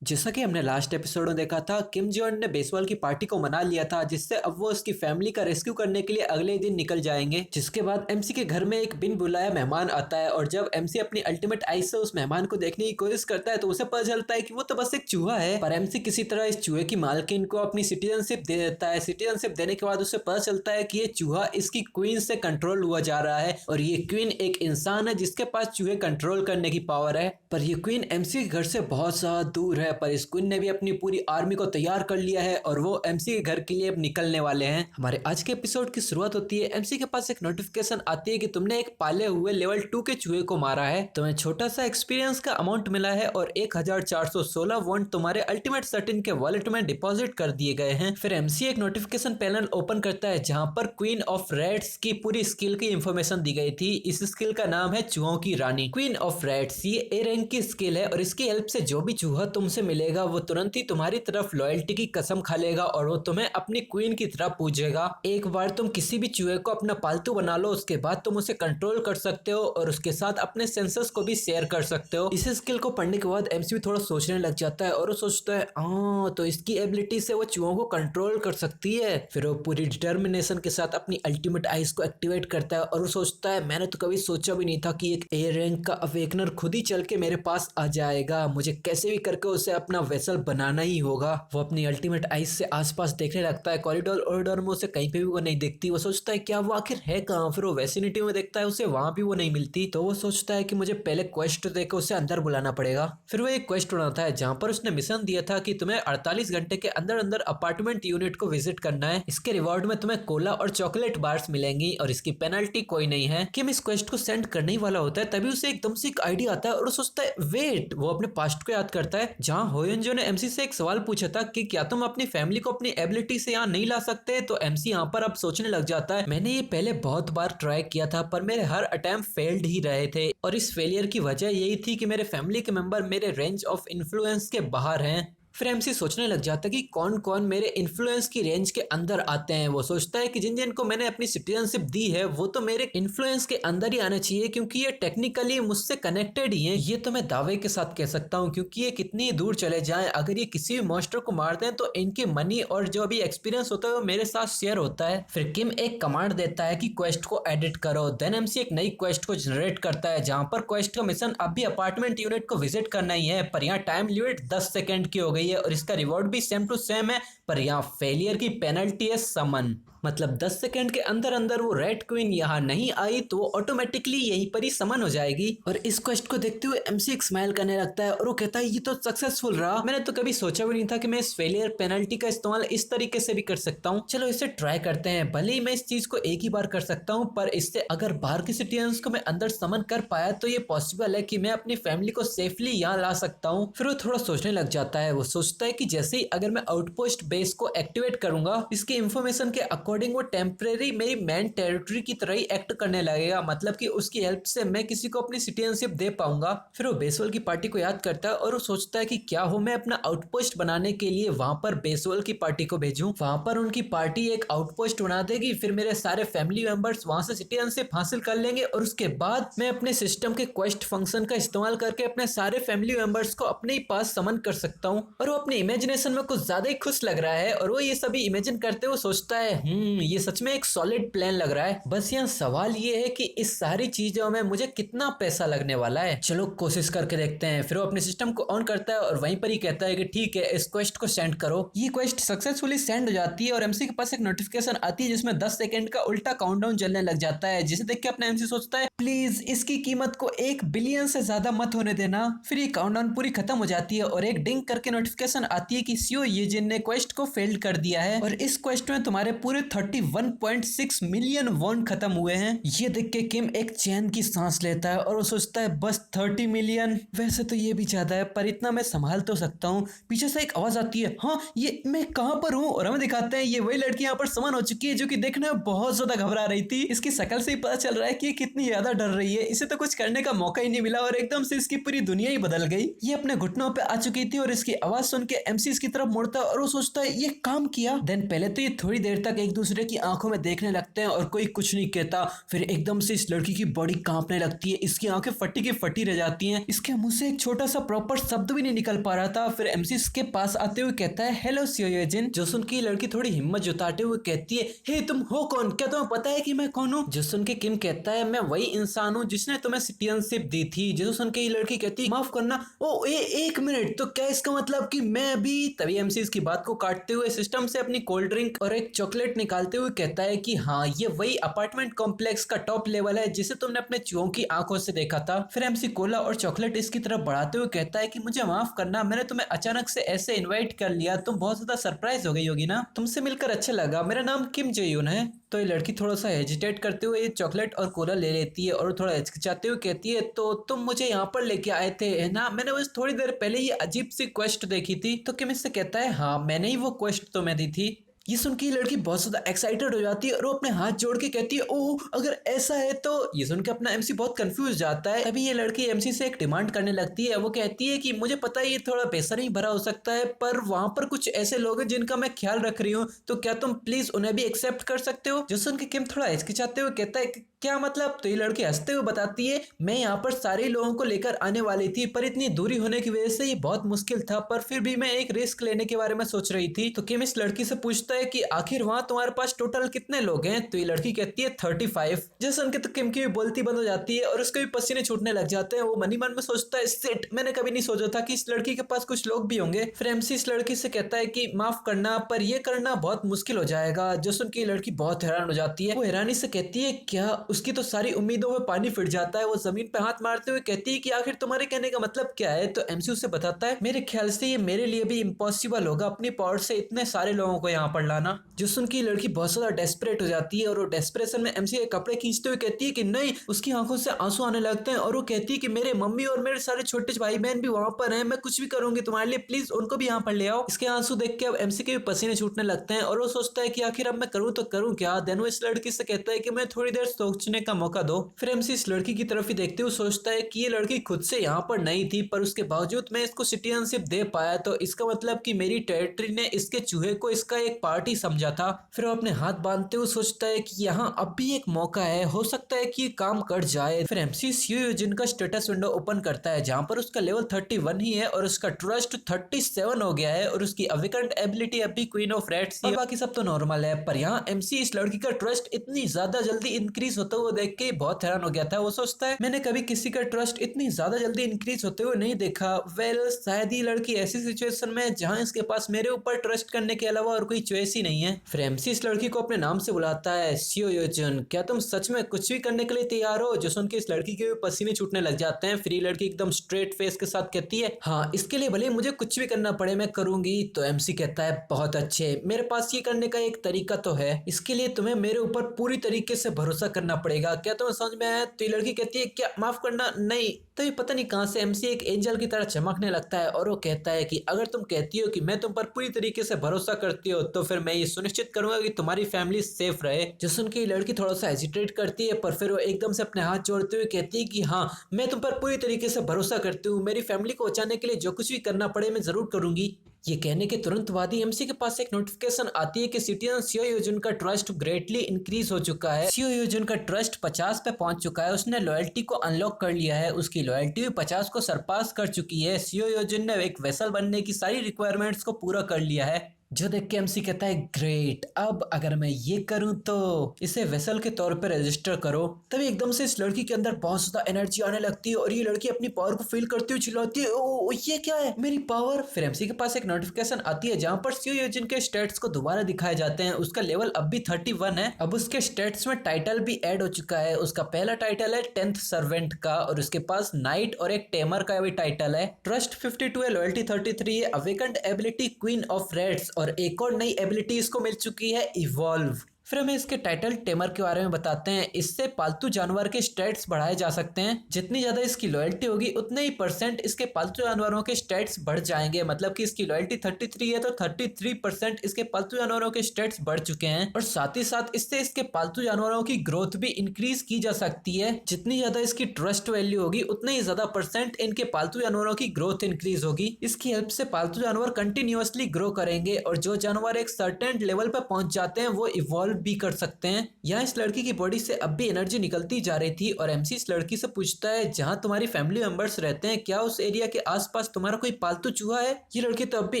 जैसा कि हमने लास्ट एपिसोड में देखा था, किम जॉन ने बेसबॉल की पार्टी को मना लिया था, जिससे अब वो उसकी फैमिली का रेस्क्यू करने के लिए अगले दिन निकल जाएंगे। जिसके बाद एमसी के घर में एक बिन बुलाया मेहमान आता है और जब एमसी अपनी अल्टीमेट आइज से उस मेहमान को देखने की कोशिश करता है तो उसे पता चलता है कि वो तो बस एक चूहा है। पर एमसी किसी तरह इस चूहे की मालकिन को अपनी सिटीजनशिप दे देता है। सिटीजनशिप देने के बाद उसे पता चलता है कि ये चूहा इसकी क्वीन से कंट्रोल हुआ जा रहा है और ये क्वीन एक इंसान है जिसके पास चूहे कंट्रोल करने की पावर है। पर ये क्वीन एमसी के घर से बहुत सा दूर है। पर इस क्वीन ने भी अपनी पूरी आर्मी को तैयार कर लिया है और वो एमसी के घर के लिए अब निकलने वाले हैं। हमारे आज के एपिसोड की शुरुआत होती है, एमसी के पास एक नोटिफिकेशन आती है कि तुमने एक पाले हुए लेवल 2 के चूहे को मारा है। तुम्हें छोटा सा एक्सपीरियंस का अमाउंट मिला है और 1416 वॉन्ट तुम्हारे अल्टीमेट 13 के वॉलेट में डिपॉजिट कर दिए गए हैं। फिर एमसी एक नोटिफिकेशन पैनल ओपन करता है जहां पर क्वीन ऑफ रेड्स की पूरी स्किल की इंफॉर्मेशन दी गई थी। इस स्किल का नाम है चूहों की रानी, क्वीन ऑफ रेड्स। ये ए रैंक की स्किल है और इसकी हेल्प से जो भी चूहा तुमसे मिलेगा वो तुरंत ही तुम्हारी तरफ लॉयल्टी की कसम खा लेगा और वो तुम्हें अपनी क्वीन की तरह पूजेगा। एक बार तुम किसी भी चूहे को अपना पालतू बना लो, उसके बाद तुम उसे कंट्रोल कर सकते हो और उसके साथ अपने सेंसर्स को भी शेयर कर सकते हो। इस स्किल को पढ़ने के बाद एमसी थोड़ा सोचने लग जाता है और वो सोचता है तो इसकी एबिलिटी से वो चूहों को कंट्रोल कर सकती है। फिर वो पूरी डिटर्मिनेशन के साथ अपनी अल्टीमेट आइज को एक्टिवेट करता है और वो सोचता है मैंने तो कभी सोचा भी नहीं था कि एक ए रैंक का अवेकनर खुद ही चल के मेरे पास आ जाएगा। मुझे कैसे भी करके उसे अपना वेसल बनाना ही होगा। वो अपनी अल्टीमेट आइज से आसपास देखने लगता है। कॉरिडोर में उसे कहीं पे भी वो नहीं दिखती। वो सोचता है क्या वो आखिर है कहाँ। फिर वो वेसिनिटी में देखता है, उसे वहां भी वो नहीं मिलती। तो वो सोचता है कि मुझे पहले क्वेस्ट देकर उसे अंदर बुलाना पड़ेगा। फिर वो एक क्वेस्ट बनाता है जहाँ पर उसने मिशन दिया था कि तुम्हें 48 घंटे के अंदर अंदर अपार्टमेंट यूनिट को विजिट करना है। इसके रिवॉर्ड में तुम्हें कोला और चॉकलेट बार्स मिलेंगी और इसकी पेनल्टी कोई नहीं है। किम इस क्वेस्ट को सेंड करने ही वाला होता है तभी उसे एकदम से एक आइडिया आता है और वो सोचता है वेट। वो अपने पास्ट को याद करता है जहाँ होयनजो ने एमसी से एक सवाल पूछा था कि क्या तुम अपनी फैमिली को अपनी एबिलिटी से यहाँ नहीं ला सकते। तो एमसी यहाँ पर अब सोचने लग जाता है मैंने ये पहले बहुत बार ट्राई किया था पर मेरे हर अटेम्प्ट फेल्ड ही रहे थे और इस फेलियर की वजह यही थी कि मेरे फैमिली के मेंबर मेरे रेंज ऑफ इन्फ्लुएंस के बाहर हैं। फिर एमसी सोचने लग जाता है कि कौन कौन मेरे इन्फ्लुएंस की रेंज के अंदर आते हैं। वो सोचता है कि जिन जिन को मैंने अपनी सिटीजनशिप दी है वो तो मेरे इन्फ्लुएंस के अंदर ही आने चाहिए क्योंकि ये टेक्निकली मुझसे कनेक्टेड ही हैं। ये तो मैं दावे के साथ कह सकता हूँ क्योंकि ये कितनी दूर चले जाएं, अगर ये किसी भी मॉन्स्टर को मारते हैं तो इनके मनी और जो भी एक्सपीरियंस होता है वो मेरे साथ शेयर होता है। फिर किम एक कमांड देता है कि क्वेस्ट को एडिट करो। देन एमसी एक नई क्वेस्ट को जनरेट करता है जहाँ पर क्वेस्ट का मिशन अब भी अपार्टमेंट यूनिट को विजिट करना ही है। पर यहाँ टाइम लिमिट 10 सेकेंड की हो गई है और इसका रिवॉर्ड भी सेम टू सेम है। पर यहाँ फेलियर की पेनल्टी है समन, मतलब 10 सेकंड के अंदर अंदर वो रेड क्वीन यहाँ नहीं आई तो वो ऑटोमेटिकली यहीं पर ही समन हो जाएगी। और इस क्वेस्ट को देखते हुए एमसी एक स्माइल करने लगता है और वो कहता है ये तो सक्सेसफुल रहा। मैंने तो कभी सोचा भी नहीं था कि मैं इस फेलियर पेनल्टी का इस्तेमाल इस तरीके से भी कर सकता हूँ। चलो इसे ट्राई करते हैं। भले ही मैं इस चीज को एक ही बार कर सकता हूँ पर इससे अगर बाहर के सिटीजन्स को मैं अंदर समन कर पाया तो ये पॉसिबल है कि मैं अपनी फैमिली को सेफली यहाँ ला सकता हूँ। फिर वो थोड़ा सोचने लग जाता है। वो सोचता है कि जैसे ही अगर मैं आउटपोस्ट बेस को एक्टिवेट करूंगा इसके इंफॉर्मेशन के अकॉर्डिंग वो टेम्परेरी मेरी मैन टेरिटरी की तरह ही एक्ट करने लगेगा, मतलब कि उसकी हेल्प से मैं किसी को अपनी सिटीजनशिप दे पाऊंगा। फिर वो बेसबॉल की पार्टी को याद करता है और वो सोचता है कि क्या हो मैं अपना आउटपोस्ट बनाने के लिए वहां पर बेसबॉल की पार्टी को भेजूं। वहां पर उनकी पार्टी एक आउटपोस्ट बना देगी, फिर मेरे सारे फैमिली मेंबर्स वहां से सिटीजनशिप हासिल कर लेंगे और उसके बाद मैं अपने सिस्टम के क्वेस्ट फंक्शन का इस्तेमाल करके अपने सारे फैमिली मेंबर्स को अपने ही पास समन कर सकता हूँ। और वो अपने इमेजिनेशन में कुछ ज्यादा ही खुश लग रहा है और वो ये सभी इमेजिन करते हुए सोचता है ये सच में एक सॉलिड प्लान लग रहा है। बस यहाँ सवाल ये है कि इस सारी चीजों में मुझे कितना पैसा लगने वाला है। चलो कोशिश करके देखते हैं। फिर वो अपने सिस्टम को ऑन करता है और वहीं पर ही कहता है कि ठीक है इस क्वेस्ट को सेंड करो। ये क्वेस्ट सक्सेसफुली सेंड हो जाती है और एमसी के पास एक नोटिफिकेशन आती है जिसमें 10 सेकंड का उल्टा काउंटडाउन चलने लग जाता है, जिसे देख के अपना एमसी सोचता है प्लीज इसकी कीमत को 1 बिलियन से ज्यादा मत होने देना। फिर ये काउंटडाउन पूरी खत्म हो जाती है और एक डिंग करके नोटिफिकेशन आती है कि सीओ यूजिन ने क्वेस्ट को फेल्ड कर दिया है और इस क्वेस्ट में तुम्हारे पूरे 31.6 मिलियन वॉन्ट खत्म हुए हैं। ये देख के किम एक चैन की सांस लेता है और वो सोचता है बस 30 मिलियन, वैसे तो ये भी ज्यादा है पर इतना मैं संभाल तो सकता हूँ। पीछे से एक आवाज आती है हाँ ये मैं कहाँ पर हूँ और हमें दिखाते हैं ये वही लड़की यहाँ पर समन हो चुकी है जो कि देखने में बहुत ज्यादा घबरा रही थी। इसकी शक्ल से ही पता चल रहा है कि ये कितनी ज्यादा ज्यादा डर रही है, इसे तो कुछ करने का मौका ही नहीं मिला और एकदम से इसकी पूरी दुनिया ही बदल गई। ये अपने घुटनों पे आ चुकी थी और इसकी आवाज सुन के एमसी इसकी तरफ मुड़ता है और वो सोचता है ये काम किया। देन पहले तो ये थोड़ी देर तक एक दूसरे की आंखों में देखने लगते हैं और कोई कुछ नहीं कहता। फिर एकदम से इस लड़की की बॉडी कांपने लगती है, इसकी आंखें फटी की फटी रह जाती हैं, इसके मुंह से एक छोटा सा प्रॉपर शब्द भी नहीं निकल पा रहा था। फिर एमसी इसके पास आते हुए कहता है हेलो सियोयोजिन, जो सुन के लड़की थोड़ी हिम्मत जुटाते हुए कहती है हे तुम हो कौन, क्या तुम्हें पता है कि मैं कौन हूँ? जो सुन के किम कहता है मैं वही इंसान हूँ जिसने तुम्हें सिटीजनशिप दी थी। जो सुन के ये लड़की कहती है माफ करना, ओ एक मिनट, तो क्या इसका मतलब कि मैं भी? तभी एमसी इसकी बात को काटते हुए सिस्टम से अपनी कोल्ड ड्रिंक और एक चॉकलेट निकालते हुए कहता है कि हाँ ये वही अपार्टमेंट कॉम्प्लेक्स का टॉप लेवल है जिसे तुमने अपने चूहों की आंखों से देखा था। फिर एमसी कोला और चॉकलेट इसकी तरफ बढ़ाते हुए कहता है कि मुझे माफ करना, मैंने तुम्हें अचानक से ऐसे इनवाइट कर लिया, तुम बहुत ज्यादा सरप्राइज हो गई होगी ना, तुमसे मिलकर अच्छा लगा, मेरा नाम किम जेयून है। तो ये लड़की थोड़ा सा हेजिटेट करते हुए ये चॉकलेट और कोला ले लेती है और थोड़ा हिचकिचाते हुए कहती है तो तुम मुझे यहाँ पर लेके आए थे है ना, मैंने बस थोड़ी देर पहले ये अजीब सी क्वेस्ट देखी थी। तो किम इससे कहता है हाँ मैंने ही वो क्वेस्ट तुम्हें दी थी। ये सुन के लड़की बहुत ज्यादा एक्साइटेड हो जाती है और वो अपने हाथ जोड़ के कहती है ओह अगर ऐसा है तो। ये सुन के अपना एमसी बहुत कंफ्यूज जाता है। तभी ये लड़की एमसी से एक डिमांड करने लगती है। वो कहती है कि मुझे पता है ये थोड़ा पैसा नहीं भरा हो सकता है पर वहां पर कुछ ऐसे लोग हैं जिनका मैं ख्याल रख रही हूँ, तो क्या तुम प्लीज उन्हें भी एक्सेप्ट कर सकते हो? जो सुन के किम थोड़ा हिचकिचाते हुए कहता है क्या मतलब? तो ये लड़की हंसते हुए बताती है मैं यहाँ पर सारे लोगों को लेकर आने वाली थी पर इतनी दूरी होने की वजह से ये बहुत मुश्किल था, पर फिर भी मैं एक रिस्क लेने के बारे में सोच रही थी। तो किम इस लड़की से पूछता है कि आखिर वहां तुम्हारे पास टोटल कितने लोग हैं? तो ये लड़की कहती है 35। जैसे उनके तो किम की भी बोलती बंद हो जाती है और उसके भी पसीने छूटने लग जाते हैं। वो मनी मन में सोचता है सिट, मैंने कभी नहीं सोचा था कि इस लड़की के पास कुछ लोग भी होंगे। फिर एमसी इस लड़की से कहता है कि माफ करना पर यह करना बहुत मुश्किल हो जाएगा। जो सुन के लड़की बहुत हैरान हो जाती है। वो हैरानी से कहती है क्या? उसकी तो सारी उम्मीदों में पानी फिर जाता है। वो जमीन पे हाथ मारते हुए कहती है कि आखिर तुम्हारे कहने का मतलब क्या है? तो एमसी उसे बताता है मेरे ख्याल से ये मेरे लिए भी इम्पॉसिबल होगा अपनी पावर से इतने सारे लोगों को यहाँ पर लाना। जो सुन की लड़की बहुत ज्यादा डेस्परेट हो जाती है और वो डेस्परेशन में एमसी के कपड़े खींचते हुए कहती है कि नहीं। उसकी आंखों से आंसू आने लगते हैं और वो कहती है कि मेरे मम्मी और मेरे सारे छोटे भाई बहन भी वहां पर हैं, मैं कुछ भी करूंगी तुम्हारे लिए, प्लीज उनको भी यहाँ पर ले आओ। इसके आंसू देख के अब एमसी के भी पसीने छूटने लगते हैं और वो सोचता है कि आखिर अब मैं करूँ तो करूँ क्या। देन वो इस लड़की से कहता है कि मैं थोड़ी देर सोचने का मौका दो। फिर एमसी इस लड़की की तरफ ही देखते हुए सोचता है कि ये लड़की खुद से यहाँ पर नहीं थी पर उसके बावजूद मैं इसको सिटीजनशिप दे पाया, तो इसका मतलब कि मेरी टेरिटरी ने इसके चूहे को इसका एक पार्टी समझा था। फिर वो अपने हाथ बांधते हुए सोचता है कि यहाँ अब भी एक मौका है, हो सकता है कि ये काम कर जाए। फिर एमसी सियोयोजिन का स्टेटस विंडो ओपन करता है जहाँ पर उसका लेवल 31 ही है और उसका ट्रस्ट 37 हो गया है और उसकी अवेकेंट एबिलिटी अभी क्वीन ऑफ रेड्स और बाकी सब तो नॉर्मल है। पर यहाँ एमसी इस लड़की का ट्रस्ट इतनी ज्यादा जल्दी इंक्रीज होता हुआ देख के बहुत हैरान हो गया था। वो सोचता है मैंने कभी किसी का ट्रस्ट इतनी ज्यादा जल्दी इंक्रीज होते हुए नहीं देखा। वेल शायद ये लड़की ऐसी सिचुएशन में जहाँ इसके पास मेरे ऊपर ट्रस्ट करने के अलावा और कोई चॉइस ही नहीं है। फिर एमसी इस लड़की को अपने नाम से बुलाता है सियोयोजिन, क्या तुम सच में कुछ भी करने के लिए तैयार हो? जो सुन के इस लड़की के पसीने छूटने लग जाते हैं। फिर ये लड़की एकदम स्ट्रेट फेस के साथ कहती है हाँ इसके लिए भले मुझे कुछ भी करना पड़े मैं करूंगी। तो एमसी कहता है बहुत अच्छे, मेरे पास ये करने का एक तरीका तो है, इसके लिए तुम्हें मेरे ऊपर पूरी तरीके से भरोसा करना पड़ेगा, क्या तुम्हें समझ में आया? तो ये लड़की कहती है क्या माफ करना नहीं। तो ये पता नहीं कहां से एमसी एक एंजल की तरह चमकने लगता है और वो कहता है कि अगर तुम कहती हो कि मैं तुम पर पूरी तरीके से भरोसा करती हो तो फिर मैं ये सुनिश्चित करूंगा कि तुम्हारी फैमिली सेफ रहे। जो सुन के लड़की थोड़ा सा हेजिटेट करती है पर फिर वो एकदम से अपने हाथ जोड़ते हुए कहती है कि हाँ मैं तुम पर पूरी तरीके से भरोसा करती हूँ, मेरी फैमिली को बचाने के लिए जो कुछ भी करना पड़े मैं जरूर करूंगी। ये कहने के तुरंत बाद ही एमसी के पास एक नोटिफिकेशन आती है कि सिटीजन सियोयोजिन का ट्रस्ट ग्रेटली इंक्रीज हो चुका है। सियोयोजिन का ट्रस्ट 50 पे पहुंच चुका है, उसने लॉयल्टी को अनलॉक कर लिया है, उसकी लॉयल्टी भी 50 को सरपास कर चुकी है। सियोयोजिन ने एक वेसल बनने की सारी रिक्वायरमेंट्स को पूरा कर लिया है। जो देख के एमसी कहता है ग्रेट, अब अगर मैं ये करूं तो इसे वेसल के तौर पे रजिस्टर करो। तभी एकदम से इस लड़की के अंदर बहुत ज्यादा एनर्जी आने लगती है और ये लड़की अपनी पावर को फील करती हुई चिल्लाती है ओ ये क्या है मेरी पावर। फिर एमसी के पास एक नोटिफिकेशन आती है जहां पर सियोयोजिन के स्टेट्स को दोबारा दिखाए जाते हैं। उसका लेवल अब भी 31 है। अब उसके स्टेट्स में टाइटल भी ऐड हो चुका है। उसका पहला टाइटल है 10th सर्वेंट का और उसके पास नाइट और एक टेमर का भी टाइटल है। ट्रस्ट 52 है, लॉयल्टी 33 है, awakened ability queen of reds और एक और नई एबिलिटी इसको मिल चुकी है इवॉल्व। फिर हमें इसके टाइटल टेमर के बारे में बताते हैं। इससे पालतू जानवर के स्टेट्स बढ़ाए जा सकते हैं। जितनी ज्यादा इसकी लॉयल्टी होगी उतने ही परसेंट इसके पालतू जानवरों के स्टेट्स बढ़ जाएंगे। मतलब कि इसकी लॉयल्टी 33 है तो 33% इसके पालतू जानवरों के स्टेट्स बढ़ चुके हैं। और साथ ही साथ इससे इसके पालतू जानवरों की ग्रोथ भी इंक्रीज की जा सकती है। जितनी ज्यादा इसकी ट्रस्ट वैल्यू होगी उतने ही ज्यादा परसेंट इनके पालतू जानवरों की ग्रोथ इंक्रीज होगी। इसकी हेल्प से पालतू जानवर कंटिन्यूअसली ग्रो करेंगे और जो जानवर एक सर्टेन लेवल पर पहुंच जाते हैं वो इवॉल्व भी कर सकते हैं। यहाँ इस लड़की की बॉडी से अब भी एनर्जी निकलती जा रही थी और एमसी इस लड़की से पूछता है जहाँ तुम्हारी फैमिली मेंबर्स रहते हैं क्या उस एरिया के आसपास तुम्हारा कोई पालतू चूहा है। ये लड़की तो अब भी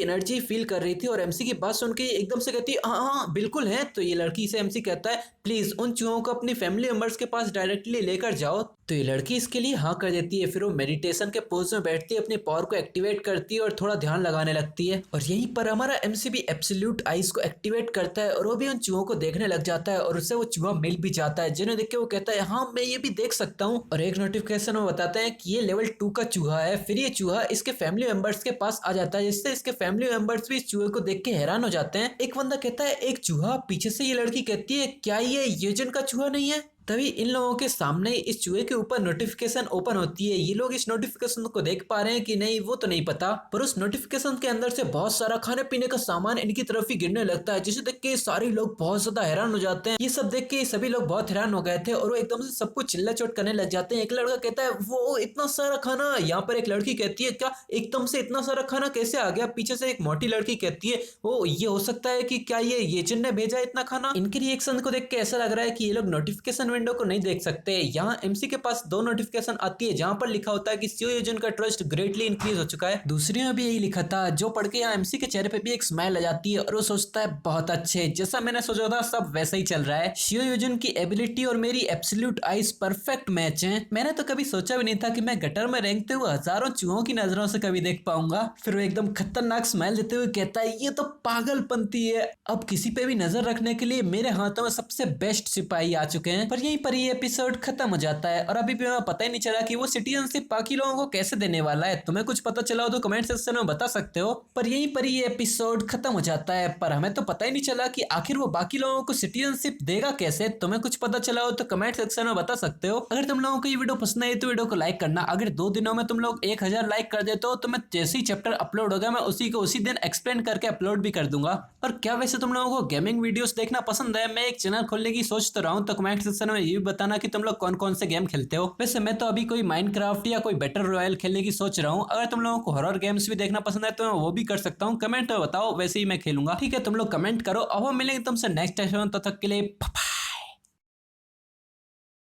एनर्जी फील कर रही थी और एमसी की बात सुन के एकदम से कहती है हाँ हाँ बिल्कुल है। तो ये लड़की से एमसी कहता है प्लीज उन चूहों को अपनी फैमिली मेंबर्स के पास डायरेक्टली लेकर जाओ। तो ये लड़की इसके लिए हाँ कर देती है। फिर वो मेडिटेशन के पोज में बैठती है, अपने पावर को एक्टिवेट करती है और थोड़ा ध्यान लगाने लगती है। और यहीं पर हमारा एमसी भी एब्सोल्यूट आइज को एक्टिवेट करता है और वो भी उन चूहों को देखने लग जाता है और उससे वो चूहा मिल भी जाता है। जिन्हें देख के वो कहता है हाँ मैं ये भी देख सकता हूँ। और एक नोटिफिकेशन में बताते हैं कि ये लेवल 2 का चूहा है। फिर ये चूहा इसके फैमिली मेंबर्स के पास आ जाता है जिससे इसके फैमिली मेंबर्स भी इस चूहे को देख के हैरान हो जाते हैं। एक बंदा कहता है एक चूहा, पीछे से ये लड़की कहती है क्या ये यूजन का चूहा नहीं है। तभी इन लोगों के सामने इस चूहे के ऊपर नोटिफिकेशन ओपन होती है। ये लोग इस नोटिफिकेशन को देख पा रहे हैं कि नहीं वो तो नहीं पता, पर उस नोटिफिकेशन के अंदर से बहुत सारा खाने पीने का सामान इनकी तरफ ही गिरने लगता है जिसे देख के सारे लोग बहुत ज्यादा हैरान हो जाते हैं। ये सब देख के सभी लोग बहुत हैरान हो गए थे और वो एकदम से सबको चिल्ला चोट करने लग जाते हैं। एक लड़का कहता है वो इतना सारा खाना, यहाँ पर एक लड़की कहती है क्या एकदम से इतना सारा खाना कैसे आ गया। पीछे से एक मोटी लड़की कहती है वो ये हो सकता है कि क्या ये जिन ने भेजा इतना खाना। इनके रिएक्शन को देख के ऐसा लग रहा है कि ये लोग नोटिफिकेशन विंडो को नहीं देख सकते। यहाँ एमसी के पास 2 नोटिफिकेशन आती है जहां पर लिखा होता है कि सीओ यूजन का ट्रस्ट ग्रेटली इंक्रीज हो चुका है। दूसरी में भी यही लिखा था, जो पढ़ के यहाँ एमसी के चेहरे पे भी एक स्माइल आ जाती है और वो सोचता है बहुत अच्छे, जैसा मैंने सोचा था सब वैसा ही चल रहा है। सीओ यूजन की एबिलिटी और मेरी एब्सोल्यूट आइज परफेक्ट मैच है। मैंने तो कभी सोचा भी नहीं था कि मैं गटर में रेंगते हुए हजारों चूहों की नजरों से कभी देख पाऊंगा। फिर वो एकदम खतरनाक स्माइल देते हुए कहता है ये तो पागलपंती है, अब किसी पे भी नजर रखने के लिए मेरे हाथों में सबसे बेस्ट सिपाही आ चुके हैं। पर यहीं पर ये एपिसोड खत्म हो जाता है और अभी भी हमें पता ही नहीं चला कि वो सिटीजनशिप बाकी लोगों को कैसे देने वाला है। तुम्हें कुछ पता चला हो तो कमेंट सेक्शन में बता सकते हो। पर यहीं पर ये एपिसोड खत्म हो जाता है, पर हमें तो पता ही नहीं चला कि आखिर वो बाकी लोगों को सिटीजनशिप देगा कैसे। तुम्हें कुछ पता चला हो तो कमेंट सेक्शन में बता सकते हो। अगर तुम लोगों को ये वीडियो पसंद आई तो वीडियो को लाइक करना। अगर 2 दिनों में तुम लोग 1000 लाइक कर देते हो तो मैं जैसे ही चैप्टर अपलोड होगा मैं उसी को उसी दिन एक्सप्लेन करके अपलोड भी कर दूंगा। और क्या वैसे तुम लोगों को गेमिंग वीडियोस देखना पसंद है? मैं एक चैनल खोलने की सोच तो रहा हूँ, तो कमेंट सेक्शन में ये भी बताना कि तुम लोग कौन कौन से गेम खेलते हो। वैसे मैं तो अभी कोई माइनक्राफ्ट या कोई बैटल रॉयल खेलने की सोच रहा हूँ। अगर तुम लोगों को हॉरर गेम्स भी देखना पसंद है तो मैं वो भी कर सकता हूँ। कमेंट में बताओ, वैसे ही मैं खेलूंगा। ठीक है, तुम लोग कमेंट करो। अब हम मिलेंगे तुमसे नेक्स्ट टाइम, तब तक के लिए